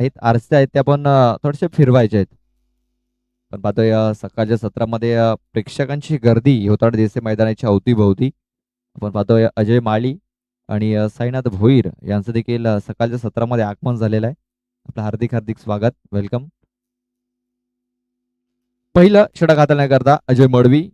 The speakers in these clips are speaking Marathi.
आहेत आरसे आहेत ते आपण थोडेसे फिरवायचे आहेत. पण पाहतोय सकाळच्या सत्रामध्ये प्रेक्षकांची गर्दी होताना दिसते मैदानाच्या अवतीभोवती. आपण पाहतोय अजय माळी आणि साईनाथ भोईर यांचं देखील सकाळच्या सत्रामध्ये आगमन झालेलं आहे. आपलं हार्दिक हार्दिक स्वागत, वेलकम. पहिलं षटक हाताळण्याकरता अजय मडवी.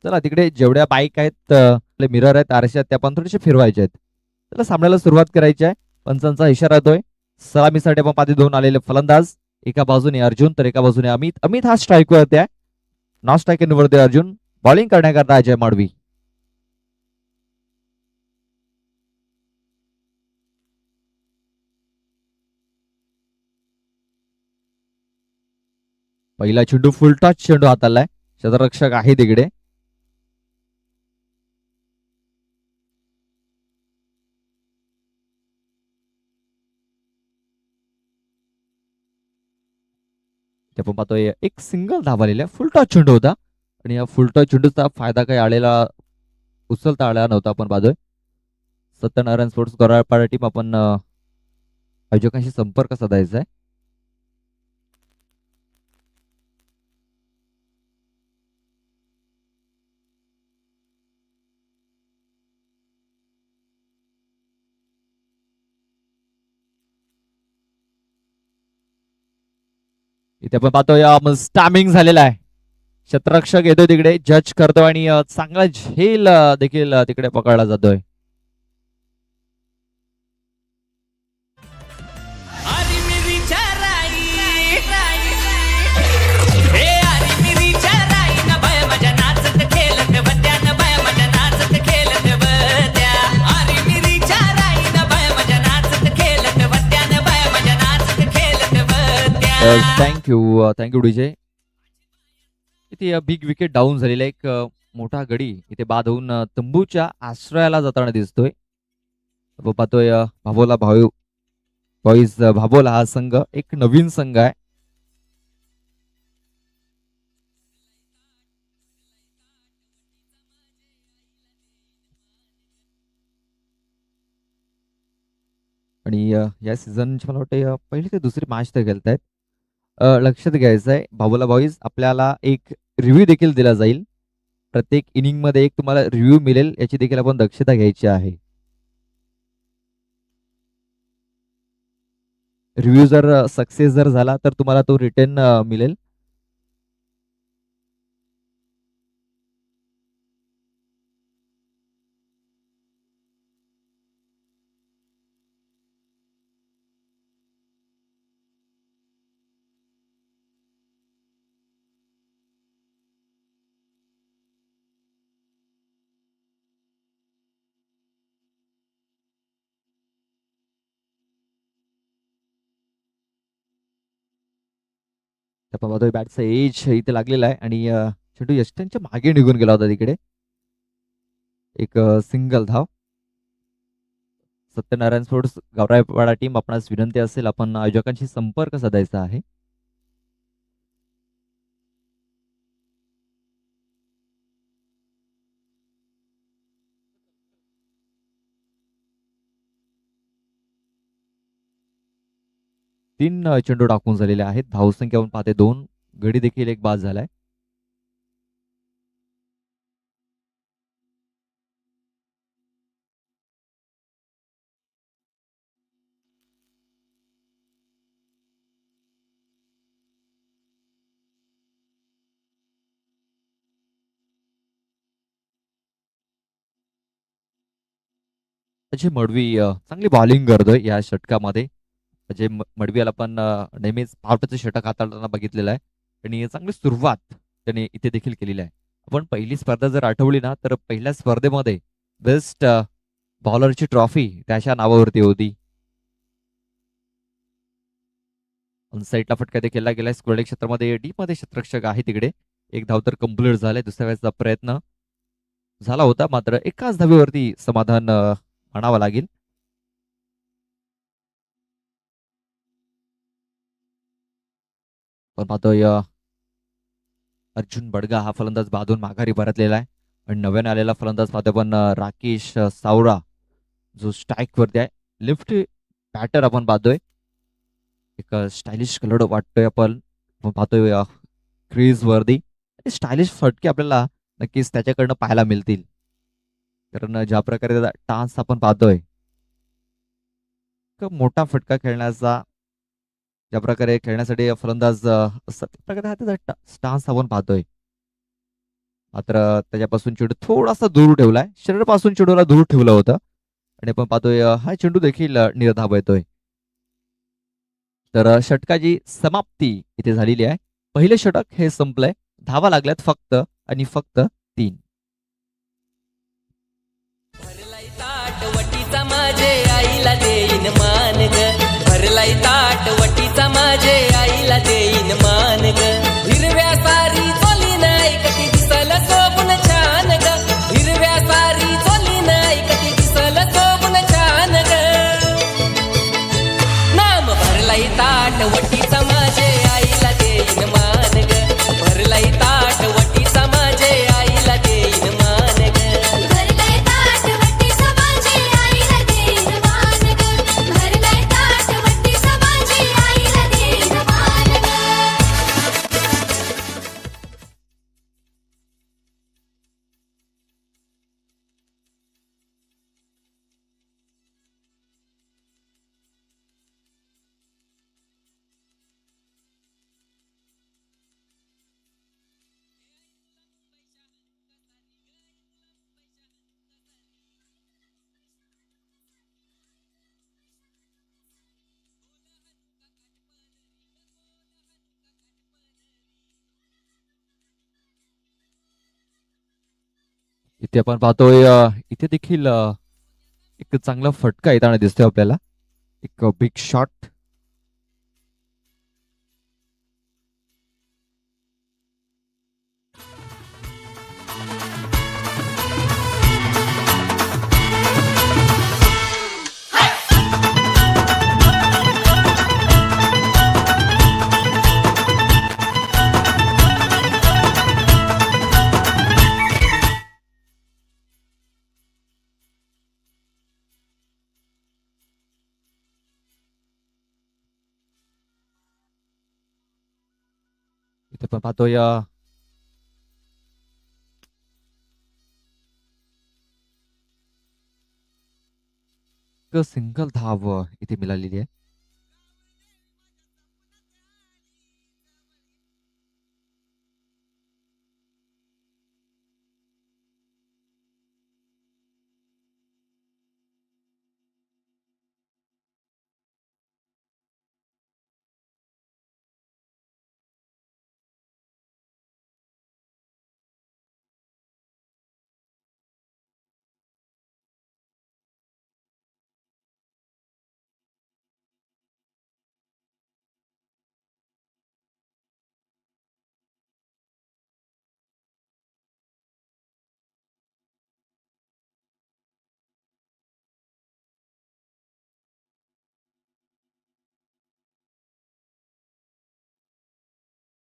चला तिकडे जेवढ्या बाईक आहेत आपले मिरर आहेत आरसे आहेत त्या पण थोडेसे फिरवायचे आहेत. चला सामन्याला सुरुवात करायची आहे. पंचांचा इशारा येतोय. सलामीसाठी आपण पाठी दोन आलेले फलंदाज. एका बाजूने अर्जुन तर एका बाजूने अमित. अमित हा स्ट्राईक वरती आहे. नॉन स्ट्राईक निवडतोय अर्जुन. बॉलिंग करण्याकरता अजय माडवी. पहिला चेंडू फुल टच चेंडू हाताळलाय. क्षेत्ररक्षक आहे तिकडे. आपण पाहतोय एक सिंगल धाव आलेला फुल टॉस चेंडू होता आणि या फुल टॉस चेंडूचा फायदा काही आलेला उचलता आला नव्हता. आपण पाहतोय सत्यनारायण स्पोर्ट्स गोराळपाडा टीम आपण आयोजकांशी संपर्क साधायचा आहे. इथे आपण पाहतोय स्टॅमिंग झालेला आहे. क्षेत्ररक्षक येतोय तिकडे जज करतोय आणि चांगला झेल देखील तिकडे पकडला जातोय. Thank you thank you DJ. इथे बिग विकेट डाऊन झालेला एक मोठा गडी इथे बाद होऊन तंबूच्या आश्रयाला जाताना दिसतोय. आपण पाहतोय भाभोला बॉईज भाभोला हा संघ एक नवीन संघ आहे. आणि या सीझनची मला वाटतं पहिली ते दुसरी मॅच ते खेळत आहेत. लक्षात घ्यायचं आहे भाभोला बॉईज आपल्याला एक रिव्ह्यू देखील दिला जाईल. प्रत्येक इनिंग मध्ये एक तुम्हाला रिव्ह्यू मिळेल याची देखील आपण दक्षता घ्यायची आहे. रिव्ह्यू जर सक्सेस जर झाला तर तुम्हाला तो रिटर्न मिळेल. आपण पाहतोय बॅटचा एज इथे लागलेला आहे आणि चेंडू यष्टनच्या मागे निघून गेला होता तिकडे. एक सिंगल धाव. सत्यनारायण स्पोर्ट्स गावराईपाडा टीम आपणास विनंती असेल आपण आयोजकांशी संपर्क साधायचा आहे. तीन चेंडू टाकून झालेले आहेत. धावसंख्या आपण पाहते दोन. गडी देखील एक बाद झालाय. अजय मडवी चांगली बॉलिंग करतोय या षटकामध्ये. अजय मडवीला आपण नेहमीच पावटाचं षटक हाताळताना बघितलेलं आहे आणि चांगली सुरुवात त्याने इथे देखील केलेली आहे. आपण पहिली स्पर्धा जर आठवली ना तर पहिल्या स्पर्धेमध्ये बेस्ट बॉलरची ट्रॉफी त्याच्या नावावरती होती. साईडला फटका ते केला गेलाय. स्क्वेअर क्षेत्रामध्ये डीप मध्ये क्षेत्ररक्षक आहे तिकडे. एक धाव तर कम्प्लीट झालाय. दुसऱ्या वेळेचा प्रयत्न झाला होता मात्र एकाच धावेवरती समाधान मानावं लागेल. पण पाहतोय अर्जुन बडगा हा फलंदाज बादून माघारी परतलेला आहे आणि नव्याने आलेला फलंदाज पाहतो आपण राकेश सावरा जो स्ट्राईक वरती आहे. लिफ्ट बॅटर आपण पाहतोय. एक स्टायलिश कलर वाटतोय आपण पाहतोय क्रीज वरती. स्टायलिश फटके आपल्याला नक्कीच त्याच्याकडनं पाहायला मिळतील. कारण ज्या प्रकारे टान्स आपण पाहतोय मोठा फटका खेळण्याचा ज्या प्रकारे खेळण्यासाठी फलंदाज असतात त्या प्रकारे हा त्याचा स्टान्स आपण पाहतोय. मात्र त्याच्यापासून चेंडू थोडासा दूर ठेवलाय. शरीरापासून चेंडूला दूर ठेवलं होतं आणि आपण पाहतोय हा चेंडू देखील निर्धाव येतोय. तर षटकाची समाप्ती इथे झालेली आहे. पहिले षटक हे संपलंय. धावा लागल्यात फक्त आणि फक्त 3. वटीचा माझे आईला देईन मान ग. भरलाई ताट वटीचा माझे आईला देईन मान ग. हिरव्या सारी चोली नाही कधी दिसल सोबून छान ग. हिरव्या सारी चोली नाही कधी दिसल सोबून छान ग. नाम भरलाई ताट वटीचा माझे आईला देईन मान ग. भरलाई ताट वटीचा माझे आईला देईन मान ग. भरलाई ताट वटीचा माझे आईला देईन मान ग. भरलाई ताट वटीचा माझे आईला देईन मान ग. इथे आपण पाहतोय इथे देखील एक चांगला फटका येताना दिसतोय आपल्याला. एक बिग शॉट. इथे आपण पाहतोय सिंगल धाव इथे मिळालेली आहे.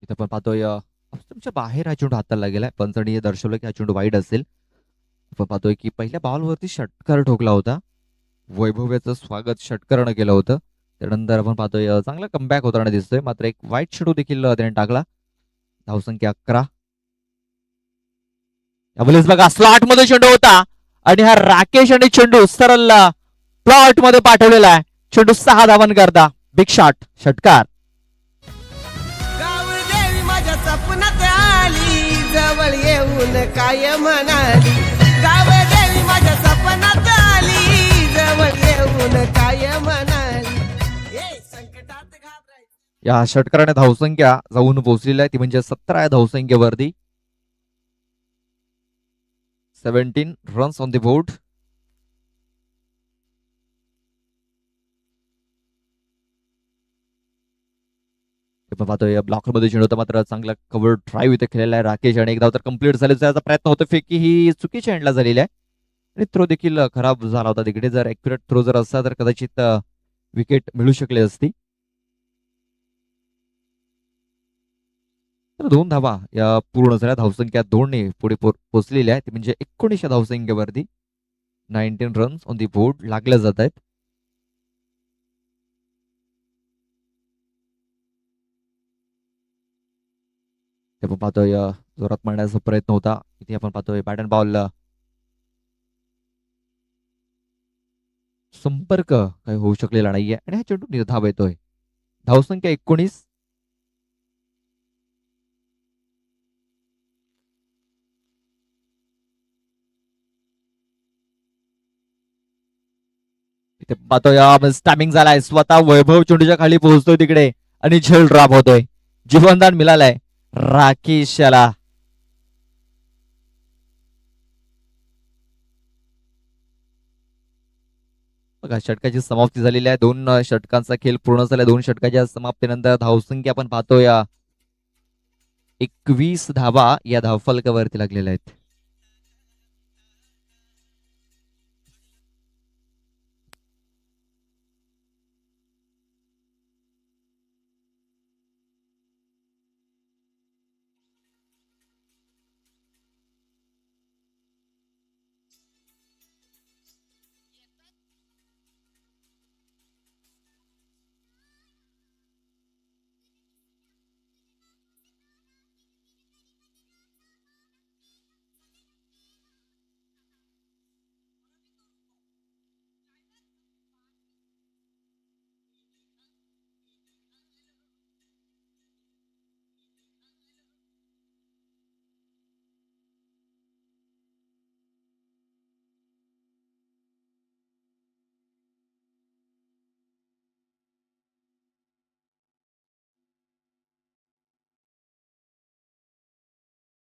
इथे आपण पाहतोय तुमच्या बाहेर हा चेंडू हाताला गेलाय. पंचाने दर्शवलं की हा चेंडू वाईड असेल. आपण पाहतोय की पहिल्या बॉलवरती षटकार ठोकला होता. वैभव्याचं स्वागत षटकारानं केलं होतं. त्यानंतर आपण पाहतोय चांगला कमबॅक होताना दिसतोय. मात्र एक वाईट चेंडू देखील त्याने टाकला. धावसंख्या 11. यावेळेस बघा स्लॉट मध्ये चेंडू होता आणि हा राकेश आणि चेंडू सरळ प्लॉट मध्ये पाठवलेला आहे. चेंडू 6 धावांकरता बिग शॉट षटकार. गाव देवी माझ्या सपनात आली जवळ येऊन काय म्हणाली. गाव देवी माझ्या सपनात आली जवळ येऊन काय म्हणाली. संकटात घाबरायचं. या षटकाराने धावसंख्या जाऊन पोहोचलेली आहे ती म्हणजे 17 या धावसंख्येवरती. 17 रन्स ऑन द बोर्ड. पाहतोय ब्लॉकर मध्ये चेंडू होता मात्र चांगला कव्हर ड्राईव्ह इथे केलेला आहे राकेश आणि एक धाव तर कंप्लीट झाल्याचा प्रयत्न होतो. फेकी ही चुकीच्या एंडला झालेली आहे आणि थ्रो देखील खराब झाला होता. तिकडे जर ऍक्युरेट थ्रो जर असता तर कदाचित विकेट मिळू शकली असती. तर 2 धावा या पूर्ण झाल्या. धावसंख्या 2ने पुढे पोहोचलेली आहे. ती म्हणजे 19 धावसंख्येवरती 19 रन्स ऑन दी बोर्ड लागल्या जात आहेत. ते आपण पाहतोय जोरात मारण्याचा प्रयत्न होता. इथे आपण पाहतोय बॅट अँड बॉल संपर्क काही होऊ शकलेला नाहीये आणि हा चेंडू निर्धाव येतोय. धावसंख्या 19. इथे पाहतोय स्टॅमिंग झालाय. स्वतः वैभव चेंडूच्या खाली पोहोचतोय तिकडे आणि झेल ड्रॉप होतोय. जीवनदान मिळालंय राकेश याला. बघा षटकाची समाप्ती झालेली आहे. 2 षटकांचा खेळ पूर्ण झाला. 2 षटकाच्या समाप्तीनंतर धावसंख्या आपण पाहतोय 21 धावा या धावफलकावरती लागलेल्या आहेत.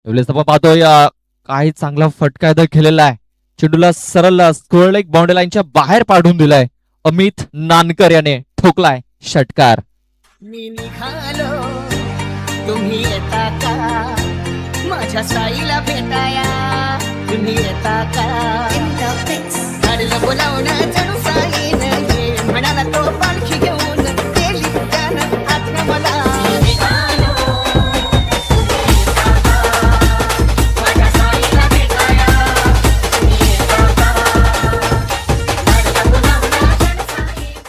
एवढेच आपण पाहतोय काही चांगला फटका इथं खेळलेला आहे. चेंडूला सरळ स्क्वेअर लेग बाउंड्री लाईनच्या बाहेर पाडून दिलाय. अमित नानकर याने ठोकलाय षटकार. मी निघालो तुम्ही येता का माझ्या साईला भेटाया तुम्ही येता का गाडीला बोलावणं जणू साईन ये म्हणाला तो पालखी घेऊन गेली त्यानं आत्मा मला निघालो, तुम्ही येता का? माझ्या साईला भेटाया, तुम्ही येता का? गाडीला बोलावणं जणू sign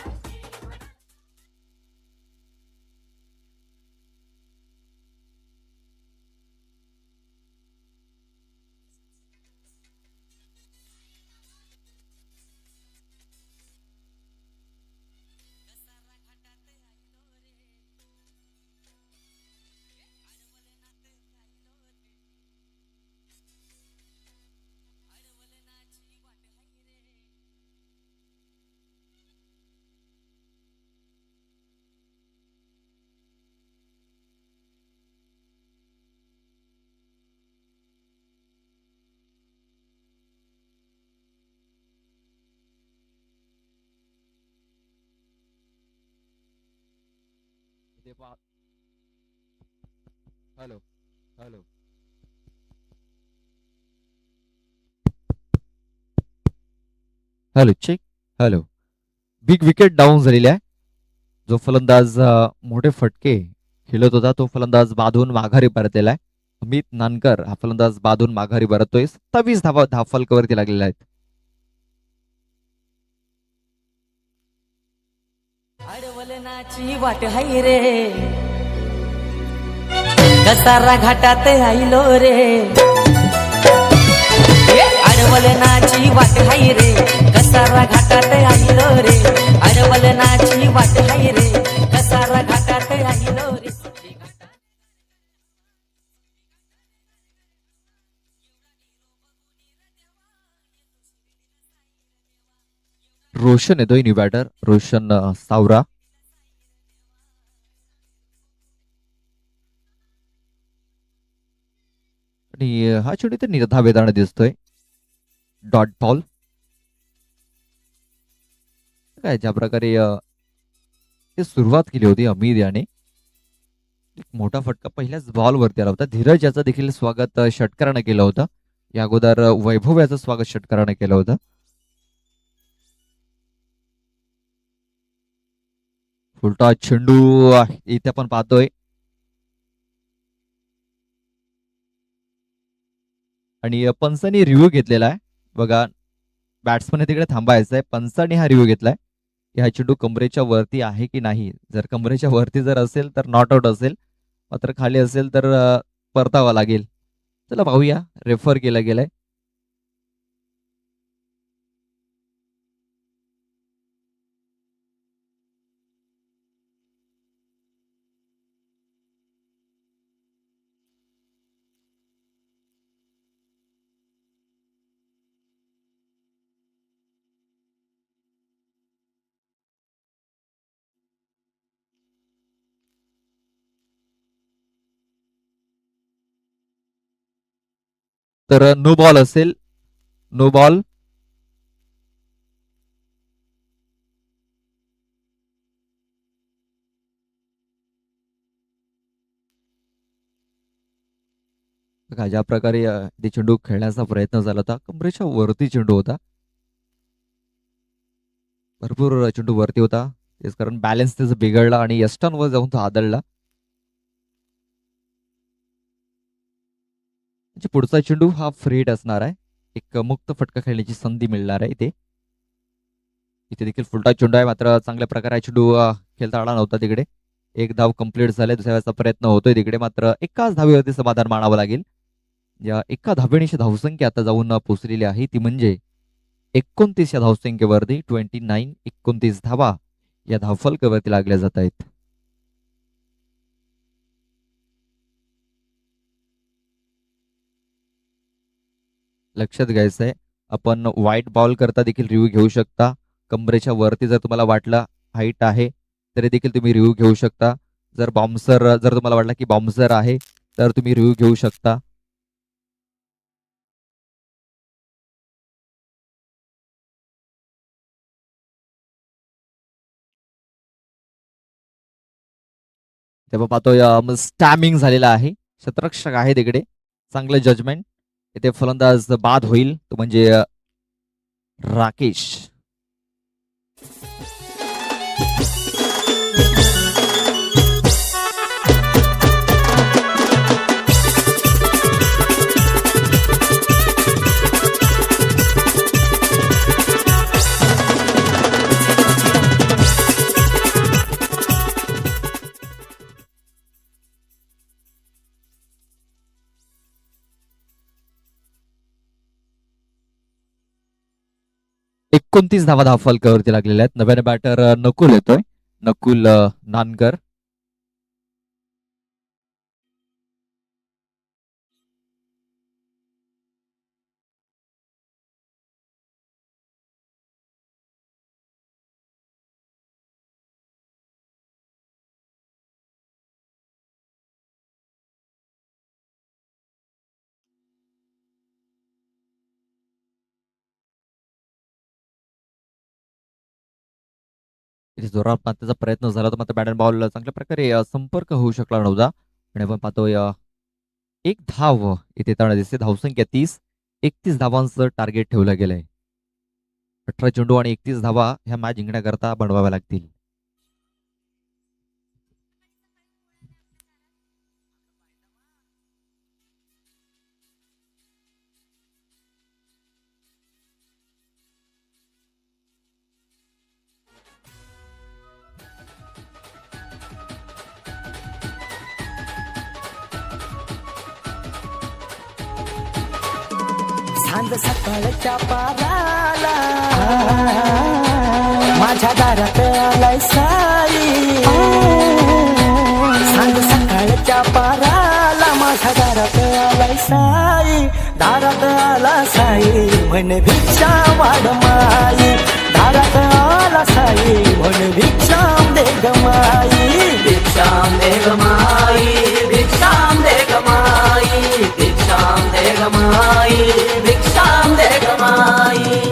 hello hello hello check. Hello. Big wicket down झालेली आहे. जो फलंदाज मोठे फटके खेळत होता तो फलंदाज बाधून माघारी परतलेला आहे. अमित नानकर हा फलंदाज बाधून माघारी परततोय. 27 धावा धावफलकावरती लागलेल्या आहेत. अडवलनाची वाट हाय रे कसारा घाटात आईलो रे अडवलनाची वाट हाय रे कसारा घाटात आईलो रे अडवलनाची वाट हाय रे कसारा घाटात आईलो रे. रोशन येतोय न्यू बॅटर. रोशन सावरा. आणि हा चेंडू इथे निर्धाव येताना दिसतोय. Dot ball. काय ज्या प्रकारे ते सुरुवात केली होती अमित याने एक मोठा फटका पहिल्याच बॉलवरती आला होता. धीरज याचं देखील स्वागत षटकारानं केलं होतं. या अगोदर वैभव याचं स्वागत षटकारानं केलं होतं. फुलटा चेंडू इथे आपण पाहतोय आणि पंचांनी रिव्ह्यू घेतलेला आहे बघा. बॅट्समन तिकडे थांबायचं आहे. पंचांनी हा रिव्ह्यू घेतलाय की हा चेंडू कमरेच्या वरती आहे की नाही. जर कमरेच्या वरती जर असेल तर नॉट आउट असेल, मात्र खाली असेल तर परतावा लागेल. चला पाहूया, रेफर केला गेलाय. तर नो बॉल असेल, नो बॉल. बघा ज्या प्रकारे ते चेंडू खेळण्याचा प्रयत्न झाला होता, कमरेच्या वरती चेंडू होता. भरपूर चेंडू वरती होता, तेच कारण बॅलन्स त्याचा बिघडला आणि यष्टांवर जाऊन तो आदळला. म्हणजे पुढचा चेंडू हा फ्रीड असणार आहे. एक मुक्त फटका खेळण्याची संधी मिळणार आहे इथे. इथे देखील फुलटा चेंडू आहे, मात्र चांगल्या प्रकारे हा चेंडू खेळता आला नव्हता तिकडे. एक धाव कंप्लीट झाले, दुसऱ्या वेळेचा प्रयत्न होतोय तिकडे, मात्र एकाच धावेवरती समाधान मानावं लागेल. या एका धावेनिशी धावसंख्या आता जाऊन पोहोचलेली आहे, ती म्हणजे 29 या धावसंख्येवरती 29 धावा या धावफलकावरती लागल्या जात आहेत. लक्षात घ्यायचं आहे, आपण व्हाईट बॉल करता देखील रिव्ह्यू घेऊ शकता. कमरेच्या वरती जर तुम्हाला वाटलं हाईट आहे तरी देखील तुम्ही रिव्ह्यू घेऊ शकता. जर तुम्हाला वाटलं की बाउन्सर आहे तर तुम्ही रिव्ह्यू घेऊ शकता. तेव्हा पाहतोय स्टॅमिंग झालेला आहे. शतरक्षक आहे तिकडे, चांगलं जजमेंट. इथे फलंदाज बाद होईल, तो म्हणजे राकेश. एकोणतीस धावा धावफलकावरती लागलेल्या आहेत. नव्याने बॅटर नकुल येतोय, नकुल नानकर. इथे जोरात मारण्याचा प्रयत्न झाला होता, मात्र बॅट अँड बॉल चांगल्या प्रकारे संपर्क होऊ शकला नव्हता. आणि आपण पाहतोय एक धाव इथे येताना दिसते. धावसंख्या 30, 31 धावांचं टार्गेट ठेवलं गेलंय. 18 चेंडू आणि 31 धावा ह्या मॅच जिंकण्याकरता बनवाव्या लागतील. सांज सकाळच्या पाराला माझ्या दारात आलाय साई. सांज सकाळच्या पाराला माझ्या दारात आलाय साई. दारात आला साई म्हण भिक्षा वाढ माई. दारात आला साई म्हण भिक्षा दे ग माई. भिक्षाम दे ग माई, भिक्षाम दे ग माई, भिक्षाम दे ग माई, भिक्षाम दे ग माई.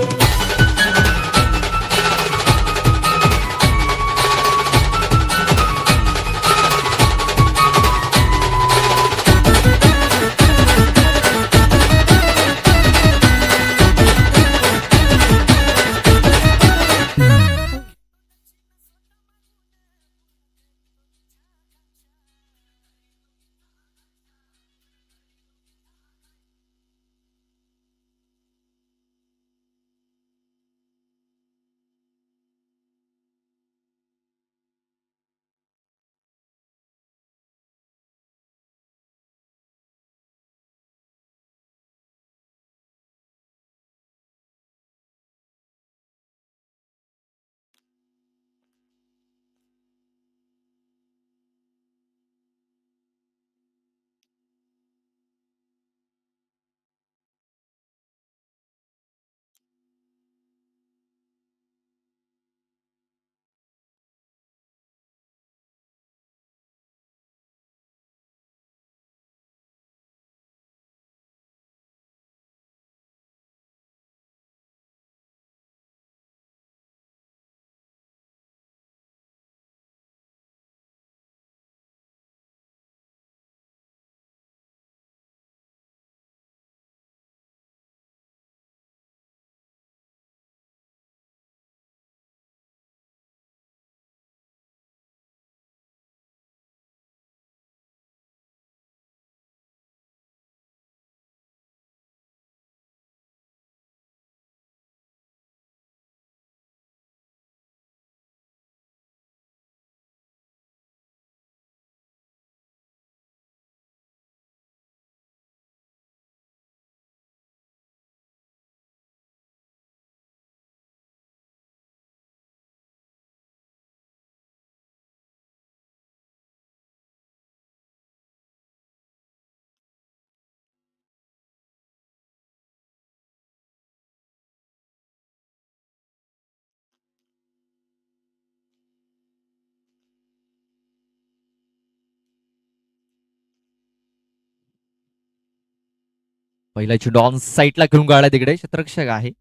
पहिला चेंडू ऑन साईडला खेळून काढला तिकडे क्षेत्ररक्षक आहे.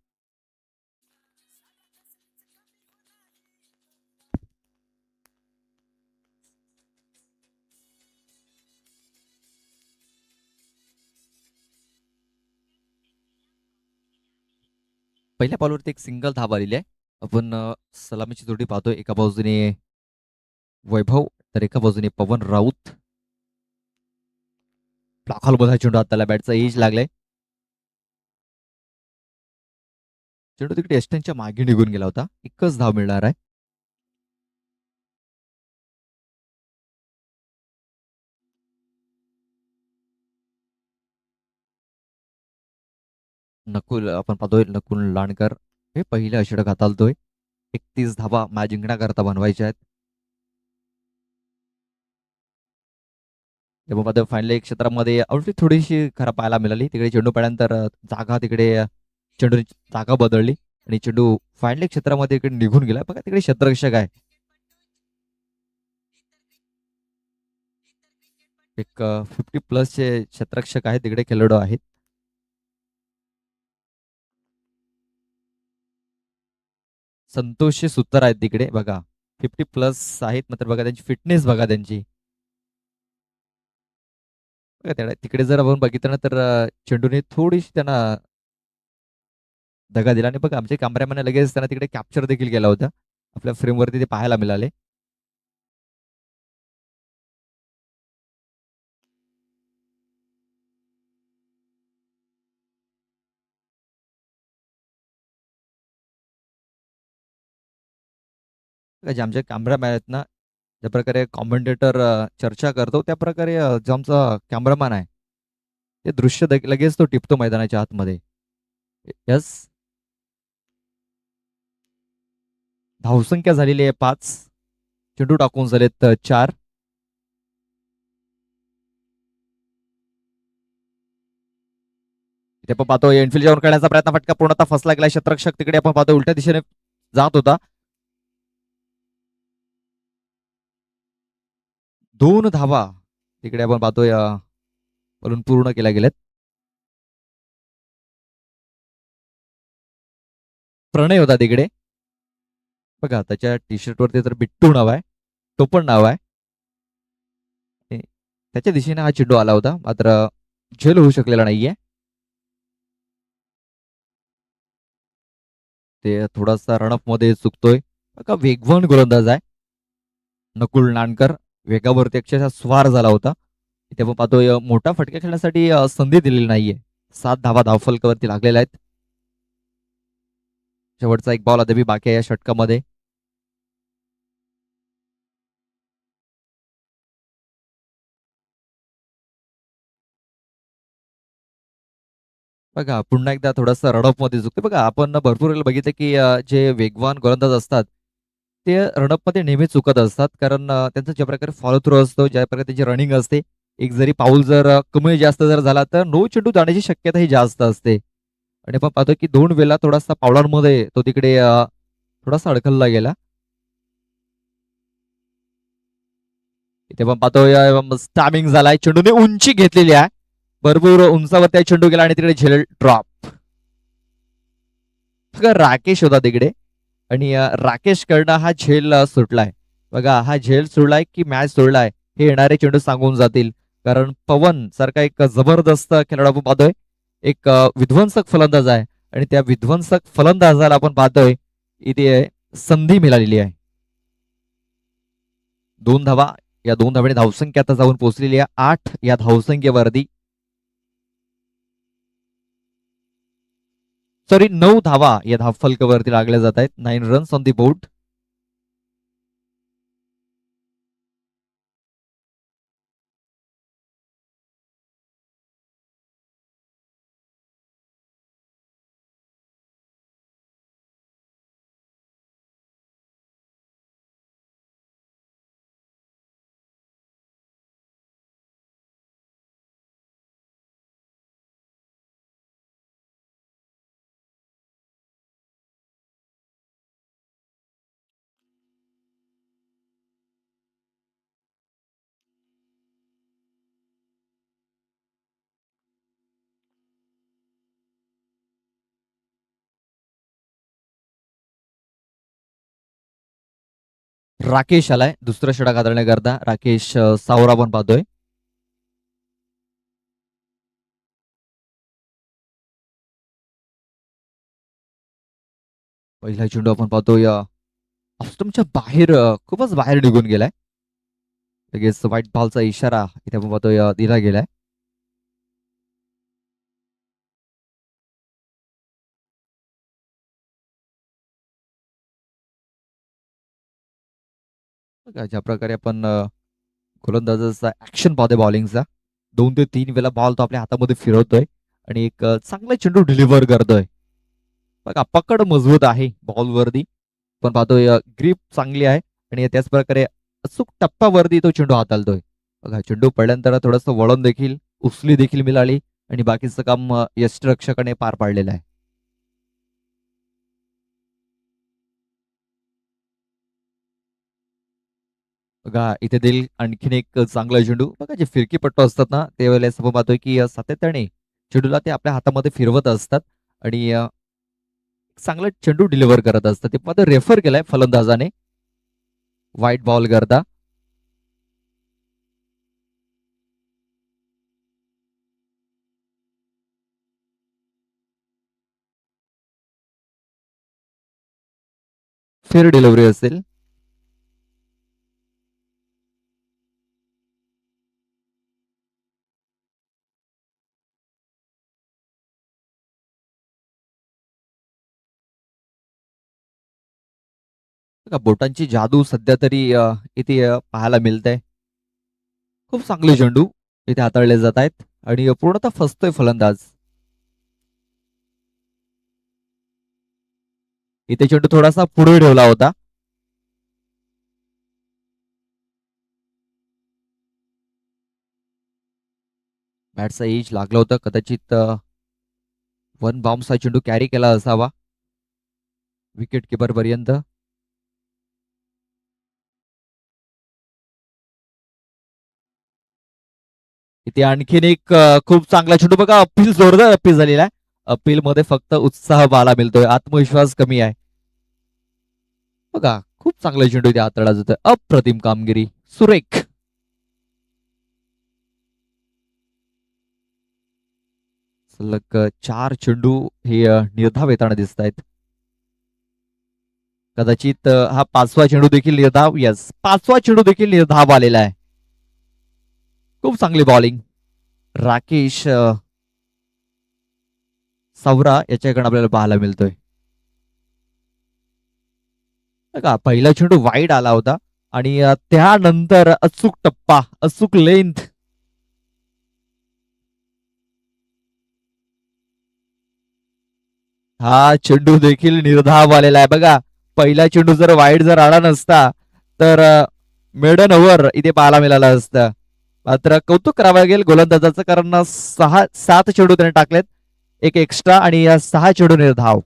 पहिल्या बॉलवरती एक सिंगल धाव आलेली आहे. आपण सलामीची जोडी पाहतोय. एका बाजूने वैभव तर एका बाजूने पवन राऊत. लाखालमध्ये चेंडू हात त्याला बॅटचा एज लागलाय. चेंडू तिकडे एस्टनच्या मागे निघून गेला होता. एकच धाव मिळणार आहे. नकुल आपण पाहतोय नकुल लांडकर हे पहिल्या षटक हाताळतोय. 31 धावा मॅच जिंकण्याकरता बनवायच्या आहेत. तेव्हा पाहतोय फायनल एक क्षेत्रामध्ये आउटफिट थोडीशी खराब पाहायला मिळाली. तिकडे चेंडू पडल्यानंतर जागा तिकडे चेंडू जागा बदलली आणि चेंडू फायनल क्षेत्रामध्ये इकडे निघून गेला. बघा तिकडे क्षेत्ररक्षक आहे. एक 50 प्लसचे क्षेत्ररक्षक आहेत तिकडे खेळाडू आहेत. संतोषचे सूत्र आहेत तिकडे बघा 50 प्लस आहेत. मात्र बघा त्यांची फिटनेस बघा त्यांची बघा तिकडे जर आपण बघितलं ना तर चेंडूने थोडीशी त्यांना दगा दिला आणि बघा आमच्या कॅमेरामॅन लगेच त्यांना तिकडे कॅप्चर देखील केला होता. आपल्या फ्रेमवरती ते पाहायला मिळाले. जे आमचे कॅमेरामॅन आहेत ना ज्या प्रकारे कॉमेंटेटर चर्चा करतो त्या प्रकारे जो आमचा कॅमेरामॅन आहे ते दृश्य लगेच तो टिपतो मैदानाच्या आतमध्ये. यस धावसंख्या झालेली आहे 5. चेंडू टाकून झालेत 4. इथे आपण पाहतो एनफिल्ड जाऊन करण्याचा प्रयत्न फटका पूर्णतः फसला गेला. क्षेत्ररक्षक तिकडे आपण पाहतो उलट्या दिशेने जात होता. 2 धावा तिकडे आपण पाहतोय बोलून पूर्ण केल्या गेल्यात. प्रणय होता तिकडे बघा त्याच्या टी शर्ट वरती तर बिट्टू नाव आहे. तो पण नाव आहे. त्याच्या दिशेने हा चेंडू आला होता मात्र झेल होऊ शकलेला नाहीये. ते थोडासा रनअप मध्ये चुकतोय. बघा वेगवान गोलंदाज आहे नकुल नाणकर. वेगावरती अक्षरशः स्वार झाला होता. इथे आपण पाहतोय मोठा फटका खेळण्यासाठी संधी दिलेली नाहीये. 7 धावा धावफलकावरती लागलेल्या आहेत. शेवटचा एक बॉल अद्याप बाकी आहे या षटकामध्ये. बघा पुन्हा एकदा थोडासा रनअप मध्ये चुकते. बघा आपण भरपूर वेळेला बघितलं की जे वेगवान गोलंदाज असतात ते रनअप मध्ये नेहमी चुकत असतात. कारण त्यांचा ज्या प्रकारे फॉलो थ्रू असतो ज्या प्रकारे त्याची रनिंग असते एक जरी पाऊल जर कमी जास्त जर झाला तर नो चेंडू जाण्याची शक्यता ही जास्त असते. आणि आपण पाहतो की 2 वेळा थोडासा पावलांमध्ये तो तिकडे थोडासा अडकलला गेला. इथे पण पाहतो स्टॅमिंग झालाय. चेंडूने उंची घेतलेली आहे. भरपूर उंचावरती चेंडू गेला आणि तिकडे झेल ड्रॉप. राकेश होता तिकडे आणि राकेश कडनं हा झेल सुटलाय. बघा हा झेल सोडलाय की मॅच सोडलाय हे येणारे चेंडू सांगून जातील. कारण पवन सारखा एक जबरदस्त खेळाडू आपण पाहतोय. एक विध्वंसक फलंदाज आहे आणि त्या विध्वंसक फलंदाजाला आपण पाहतोय इथे संधी मिळालेली आहे. 2 धावा या 2 धावेने धावसंख्या आता जाऊन पोहोचलेली आहे 8 या धावसंख्येवरती. सॉरी 9 धावा या धावफलकावरती लागल्या जात आहेत. 9 runs on the board. Rakesh आलाय दुसरा षटक हाताळण्याकरता. राकेश सावरा आपण पाहतोय. पहिला चेंडू आपण पाहतोय ऑस्टमच्या बाहेर, खूपच बाहेर निघून गेलाय. लगेच व्हाईट बॉलचा इशारा इथे आपण पाहतोय दिला गेलाय. बघा ज्या प्रकारे आपण गोलंदाजाचा ऍक्शन पाहतोय बॉलिंगचा. 2 ते 3 वेळा बॉल तो आपल्या हातामध्ये फिरवतोय आणि एक चांगला चेंडू डिलिव्हर करतोय. बघा पकड मजबूत आहे बॉलवरती. पण पाहतोय ग्रीप चांगली आहे आणि त्याच प्रकारे अचूक टप्प्यावरती तो चेंडू हाताळतोय. बघा चेंडू पडल्यानंतर थोडंसं वळण देखील, उचली देखील मिळाली आणि बाकीचं काम यष्टिरक्षकाने पार पाडलेलं आहे. बघा इथे देईल आणखीन एक चांगला चेंडू. बघा जे फिरकीपट्टू असतात ना त्यावेळेस आपण पाहतोय की सातत्याने चेंडूला ते आपल्या हातामध्ये फिरवत असतात आणि चांगला चेंडू डिलिव्हर करत असतात. ते मात्र रेफर केलाय फलंदाजाने व्हाईट बॉल करता. फेअर डिलिव्हरी असेल. बघा बोटांची जादू सध्या तरी इथे पाहायला मिळते. खूप चांगले चेंडू इथे हाताळले जात आहेत आणि पूर्णतः फसतोय फलंदाज. इथे चेंडू थोडासा पुढे ठेवला होता. बॅटचा एज लागला होता. कदाचित वन बाउन्सचा चेंडू कॅरी केला असावा विकेट किपर पर्यंत. इथे आणखीन एक खूप चांगला चेंडू. बघा अपील, जोरदार अपील झालेला आहे. अपील मध्ये फक्त उत्साह पाहायला मिळतोय, आत्मविश्वास कमी आहे. बघा खूप चांगला चेंडू इथे हाताळला जातोय. अप्रतिम कामगिरी, सुरेख. सलग 4 चेंडू हे निर्धाव येताना दिसत आहेत. कदाचित हा 5वा चेंडू देखील निर्धाव, यस 5वा चेंडू देखील निर्धाव आलेला आहे. खूप चांगली बॉलिंग राकेश सावरा याच्याकडे आपल्याला पाहायला मिळतोय. बघा पहिला चेंडू वाईड आला होता आणि त्यानंतर अचूक टप्पा, अचूक लेंथ. हा चेंडू देखील निर्धाव आलेला आहे. बघा पहिला चेंडू जर वाईड जर आला नसता तर मेडन ओव्हर इथे पाहायला मिळालं असतं. मात्र कौतुक करावं लागेल गोलंदाजाचं, कारण 7 चेंडू त्याने टाकलेत, एक एक्स्ट्रा आणि 6 चेंडू निर्धाव.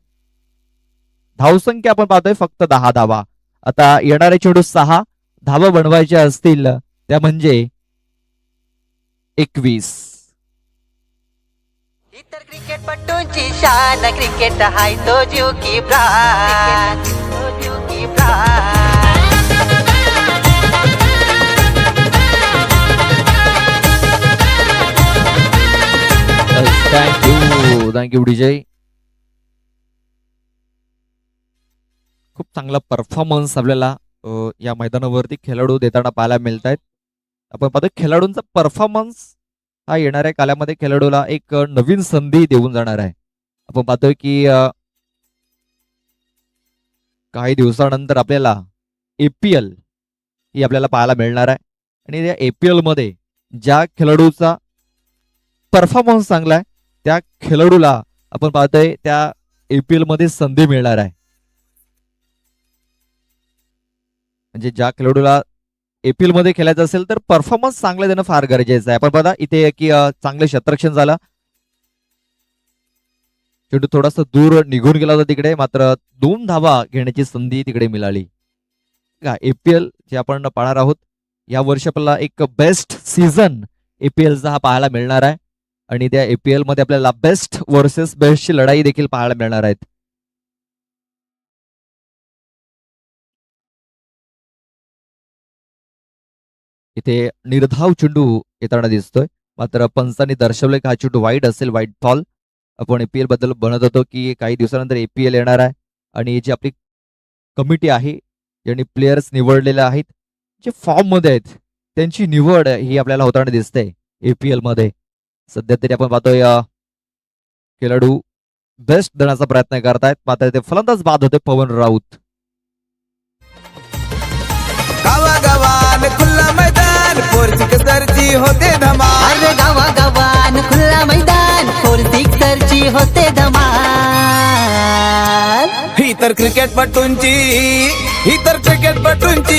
धावसंख्या आपण पाहतोय फक्त 10 धावा. आता येणारे चेंडू 6 धावा बनवायच्या असतील त्या म्हणजे 21. इतर क्रिकेटपटूंची शान क्रिकेट हाय तो जीव की प्राण, तो जीव की प्राण. Thank you DJ. खूप चांगला परफॉर्मन्स आपल्याला या मैदानावरती खेळाडू देताना पाहायला मिळत आहेत. आपण पाहतो खेळाडूंचा परफॉर्मन्स हा येणाऱ्या काळामध्ये खेळाडूला एक नवीन संधी देऊन जाणार आहे. आपण पाहतोय की काही दिवसानंतर आपल्याला APL ही आपल्याला पाहायला मिळणार आहे आणि त्या APL मध्ये ज्या खेळाडूचा परफॉर्मन्स चांगला आहे त्या खेळाडूला आपण पाहतोय त्या APL मध्ये संधी मिळणार आहे. म्हणजे ज्या खेळाडूला APL मध्ये खेळायचं असेल तर परफॉर्मन्स चांगला देणं फार गरजेचं आहे. आपण बघा इथे की चांगलं क्षेत्ररक्षण झालं, चेंडू थोडासा दूर निघून गेला होता तिकडे, मात्र 2 धावा घेण्याची संधी तिकडे मिळाली. APL जे आपण पाहणार आहोत या वर्षी आपल्याला एक बेस्ट सीझन APLचा हा पाहायला मिळणार आहे आणि त्या APL मध्ये आपल्याला बेस्ट वर्सेस बेस्टची लढाई देखील पाहायला मिळणार आहेत. इथे निर्धाव चेंडू येताना दिसतोय, मात्र पंचांनी दर्शवले की हा चेंडू वाईड असेल, वाईड बॉल. आपण एपीएल बद्दल म्हणत होतो की काही दिवसानंतर एपीएल येणार आहे आणि जी आपली कमिटी आहे ज्यांनी प्लेयर्स निवडलेले आहेत, जे फॉर्म मध्ये आहेत, त्यांची निवड ही आपल्याला होताना दिसते एपीएल मध्ये. सध्या तरी आपण पाहतोय खेळाडू बेस्ट देण्याचा प्रयत्न करतायत, मात्र ते फलंदाज बाद होते पवन राऊत. गावागावान खुल्ला मैदान पोर्चुगीजची होते धमाल. अरे गावागावान खुल्ला मैदान फोर सिक्सरची होते धमाल. ही तर क्रिकेटपटूंची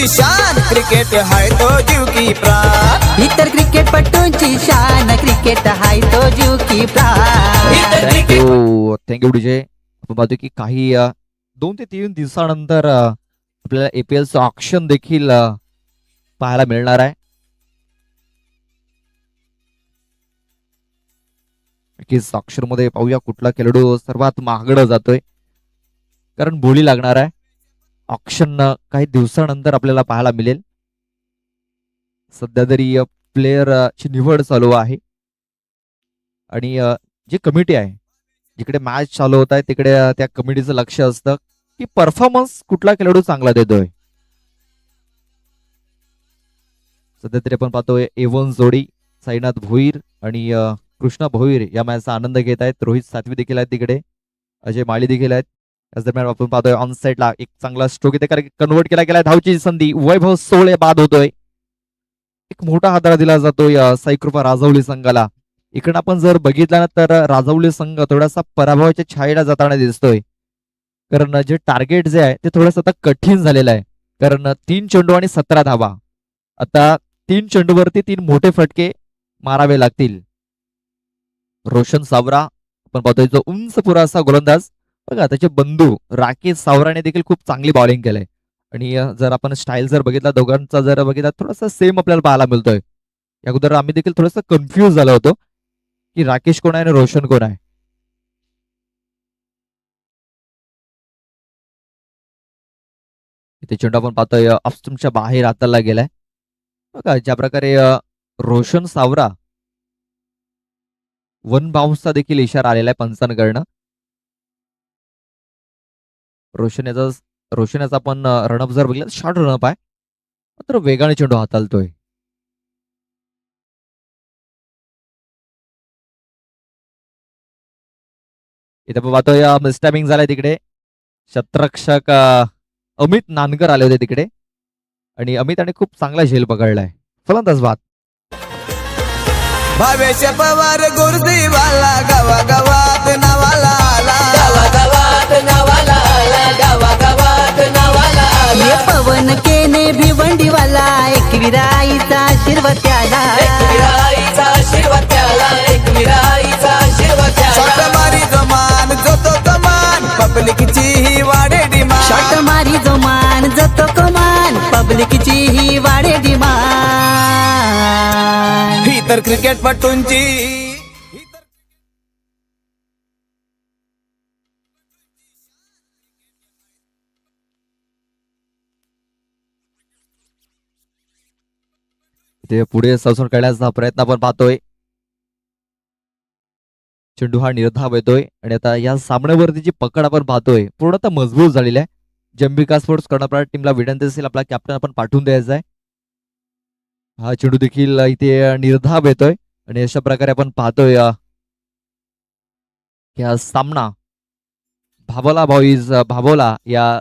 शान. क्रिकेट हाय तो जीव की प्राण. इतर क्रिकेटपटूंची शान. क्रिकेट हाय तो जीव की प्राण. Thank you DJ. आपण पाहतो की काही 2 ते 3 दिवसानंतर आपल्याला एपीएलचं ऑक्शन देखील पाहायला मिळणार आहे. नक्कीच ऑक्शन मध्ये पाहूया कुठला खेळाडू सर्वात महागडा जातोय, कारण बोली लागणार आहे. ऑक्शन काही दिवसानंतर आपल्याला पाहायला मिळेल. सध्या तरी प्लेयर ची निवड चालू आहे आणि जी कमिटी आहे, जिकडे मॅच चालू होत आहे तिकडे त्या कमिटीचं लक्ष असतं की परफॉर्मन्स कुठला खेळाडू चांगला देतोय. सध्या तरी आपण पाहतोय एवन जोडी साईनाथ भोईर आणि कृष्णा भोईर या मॅचचा आनंद घेत आहेत. रोहित सातवी देखील आहेत तिकडे, अजय माळी देखील आहेत. याच दरम्यान आपण पाहतोय ऑन साईडला एक चांगला स्ट्रोक इथे कन्वर्ट केला गेलाय. धावची संधी, वैभव सोळे बाद होतोय. एक मोठा हादरा दिला जातोय साईकृपा राजवली संघाला. इकडे आपण जर बघितलं ना तर राजवली संघ थोडासा पराभवाच्या छायेला जाताना दिसतोय, कारण जे टार्गेट जे आहे ते थोडंसं आता कठीण झालेलं आहे, कारण 3 चेंडू आणि 17 धावा. आता 3 चेंडूवरती 3 मोठे फटके मारावे लागतील. रोशन सावरा आपण पाहतोय जो उंच पुरासा गोलंदाज, बघा त्याचे बंधू राकेश सावराने देखील खूप चांगली बॉलिंग केलंय. आणि जर आपण स्टाईल जर बघितला दोघांचा जर बघितला थोडासा सेम आपल्याला पाहायला मिळतोय. अगोदर आम्ही देखील थोडंसं कन्फ्युज झालो होतो की राकेश कोण आहे आणि रोशन कोण आहे. इथे चेंडू आपण पाहतोय ऑफस्टंपच्या बाहेर हाताला गेलाय. बघा ज्या प्रकारे रोशन सावरा वन बाउन्सचा देखील इशारा आलेला आहे पंचांकडनं. रोशन याचा आपण रनअप जर बघितलं शॉर्ट रनअप आहे, मात्र वेगाने चेंडू हाताळतोय. इथे आपण पाहतोय मिसटायमिंग झालाय तिकडे. शतरक्षक अमित नानकर आले होते तिकडे आणि अमिताने खूप चांगला झेल पकडलाय. फलंदाज बाद. भावेश पवार गुरुदेवाला गावागावात नावाला आला. ये पवन केने भिवंडीवाला एकविराईचा आशीर्वाद त्याला. शॉट मारी जमान जो तो कमान पब्लिकची ही वाढे डिमांड. शॉट मारी जो मान जातो कमान पब्लिकची ही वाढे डिमांड. ही तर क्रिकेटपटूंची ते पुढे सरसून काढण्याचा प्रयत्न आपण पाहतोय. चेंडू हा निर्धाव येतोय आणि आता या सामन्यावरती जी पकड आपण पाहतोय पूर्णतः मजबूत झालेली आहे. जंबिका स्पोर्ट्स कर्णप्राड टीमला विनंती असेल आपला कॅप्टन आपण पाठवून द्यायचा आहे. हा चेंडू देखील इथे निर्धाव येतोय आणि अशा प्रकारे आपण पाहतोय की हा सामना भाभोला या